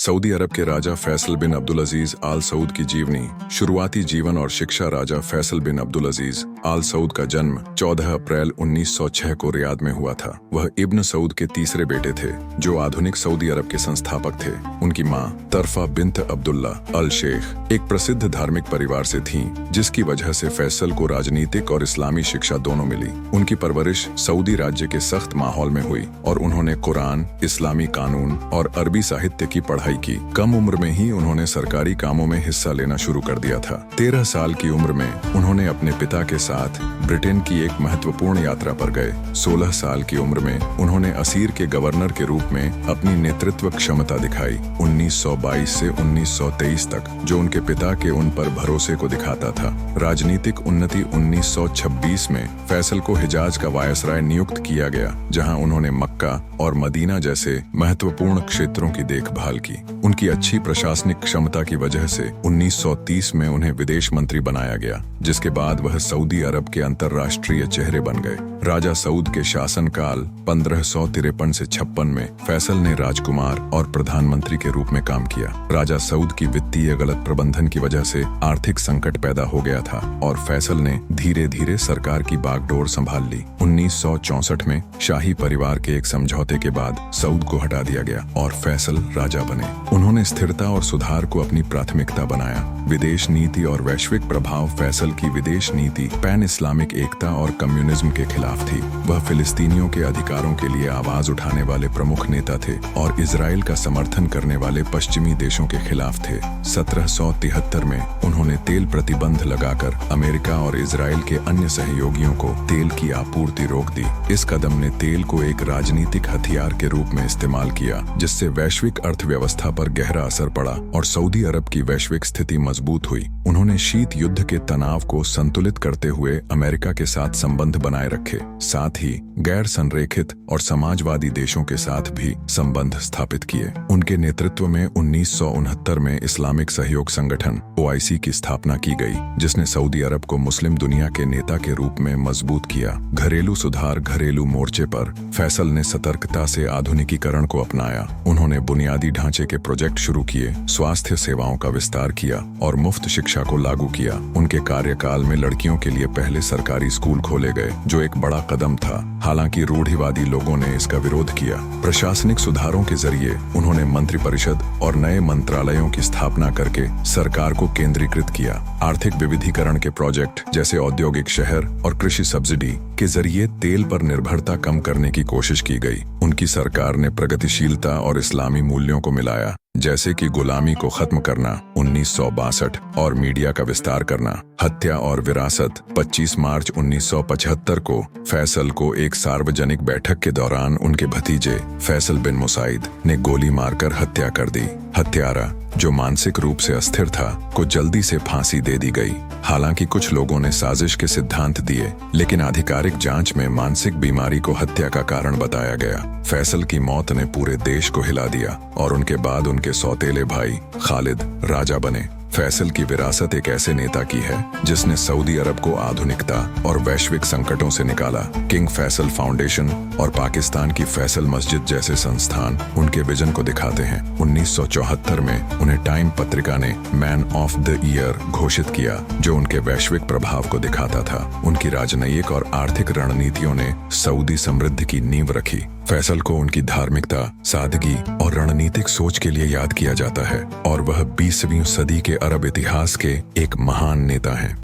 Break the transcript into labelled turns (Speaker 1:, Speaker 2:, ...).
Speaker 1: Saudi अरब के राजा फैसल बिन अब्दुल अजीज आल सऊद की जीवनी। शुरुआती जीवन और शिक्षा। राजा फैसल बिन अब्दुल अजीज आल सऊद का जन्म 14 अप्रैल 1906 को रियाद में हुआ था। वह इब्न सऊद के तीसरे बेटे थे, जो आधुनिक सऊदी अरब के संस्थापक थे। उनकी मां तरफा बिन्त अब्दुल्ला अल शेख एक प्रसिद्ध धार्मिक परिवार से थीं, जिसकी वजह से फैसल को राजनीतिक और इस्लामी शिक्षा दोनों मिली। उनकी परवरिश सऊदी राज्य के सख्त माहौल में हुई और उन्होंने कुरान, इस्लामी कानून और अरबी साहित्य की पढ़ाई की। कम उम्र में ही उन्होंने सरकारी कामों में हिस्सा लेना शुरू कर दिया था। 13 साल की उम्र में उन्होंने अपने पिता के साथ ब्रिटेन की एक महत्वपूर्ण यात्रा पर गए। 16 साल की उम्र में उन्होंने असीर के गवर्नर के रूप में अपनी नेतृत्व क्षमता दिखाई। 1922 से 1923 तक, जो उनके पिता के उन पर भरोसे को दिखाता था। राजनीतिक उन्नति। 1926 में फैसल को हिजाज का वायसराय नियुक्त किया गया, जहां उन्होंने मक्का और मदीना जैसे महत्वपूर्ण क्षेत्रों की देखभाल की। उनकी अच्छी प्रशासनिक क्षमता की वजह से 1930 में उन्हें विदेश मंत्री बनाया गया, जिसके बाद वह सऊदी अरब के अंतर्राष्ट्रीय चेहरे बन गए। राजा सऊद के शासनकाल 1553 से 56 में फैसल ने राजकुमार और प्रधानमंत्री के रूप में काम किया। राजा सऊद की वित्तीय गलत प्रबंधन की वजह से आर्थिक संकट पैदा हो गया था और फैसल ने धीरे धीरे सरकार की बागडोर संभाल ली। 1964 में शाही परिवार के एक समझौते के बाद सऊद को हटा दिया गया और फैसल राजा बने। उन्होंने स्थिरता और सुधार को अपनी प्राथमिकता बनाया। विदेश नीति और वैश्विक प्रभाव। फैसल की विदेश नीति पैन इस्लामिक एकता और कम्युनिज्म के खिलाफ थी। वह फिलिस्तीनियों के अधिकारों के लिए आवाज उठाने वाले प्रमुख नेता थे और इजराइल का समर्थन करने वाले पश्चिमी देशों के खिलाफ थे। 1773 में उन्होंने तेल प्रतिबंध लगाकर अमेरिका और इजराइल के अन्य सहयोगियों को तेल की आपूर्ति रोक दी। इस कदम ने तेल को एक राजनीतिक हथियार के रूप में इस्तेमाल किया, जिससे वैश्विक अर्थव्यवस्था पर गहरा असर पड़ा और सऊदी अरब की वैश्विक स्थिति मजबूत हुई। उन्होंने शीत युद्ध के तनाव को संतुलित करते हुए अमेरिका के साथ संबंध बनाए रखे, साथ ही गैर संरेखित और समाजवादी देशों के साथ भी संबंध स्थापित किए। उनके नेतृत्व में 1969 में इस्लामिक सहयोग संगठन OIC की स्थापना की गई, जिसने सऊदी अरब को मुस्लिम दुनिया के नेता के रूप में मजबूत किया। घरेलू सुधार। घरेलू मोर्चे पर फैसल ने सतर्कता से आधुनिकीकरण को अपनाया। उन्होंने बुनियादी ढांचे के प्रोजेक्ट शुरू किए, स्वास्थ्य सेवाओं का विस्तार किया और मुफ्त शिक्षा को लागू किया। उनके कार्यकाल में लड़कियों के लिए पहले सरकारी स्कूल खोले गए, जो एक बड़ा कदम था। हालांकि रूढ़िवादी लोगों ने इसका विरोध किया। प्रशासनिक सुधारों के जरिए उन्होंने मंत्रिपरिषद और नए मंत्रालयों की स्थापना करके सरकार को केंद्रीकृत किया। आर्थिक विविधीकरण के प्रोजेक्ट जैसे औद्योगिक शहर और कृषि सब्सिडी के जरिए तेल पर निर्भरता कम करने की कोशिश की गई। उनकी सरकार ने प्रगतिशीलता और इस्लामी मूल्यों को मिलाया, जैसे कि गुलामी को खत्म करना 1962 और मीडिया का विस्तार करना। हत्या और विरासत। 25 मार्च 1975 को फैसल को एक सार्वजनिक बैठक के दौरान उनके भतीजे फैसल बिन मुसाइद ने गोली मारकर हत्या कर दी। हत्यारा, जो मानसिक रूप से अस्थिर था, को जल्दी से फांसी दे दी गई। हालांकि कुछ लोगों ने साजिश के सिद्धांत दिए, लेकिन आधिकारिक जांच में मानसिक बीमारी को हत्या का कारण बताया गया। फैसल की मौत ने पूरे देश को हिला दिया और उनके बाद उनके सौतेले भाई खालिद राजा बने। फैसल की विरासत एक ऐसे नेता की है जिसने सऊदी अरब को आधुनिकता और वैश्विक संकटों से निकाला। किंग फैसल फाउंडेशन और पाकिस्तान की फैसल मस्जिद जैसे संस्थान उनके विजन को दिखाते हैं। 1974 में उन्हें टाइम पत्रिका ने मैन ऑफ द ईयर घोषित किया, जो उनके वैश्विक प्रभाव को दिखाता था। उनकी राजनयिक और आर्थिक रणनीतियों ने सऊदी समृद्धि की नींव रखी। फैसल को उनकी धार्मिकता, सादगी और रणनीतिक सोच के लिए याद किया जाता है और वह 20वीं सदी के अरब इतिहास के एक महान नेता हैं।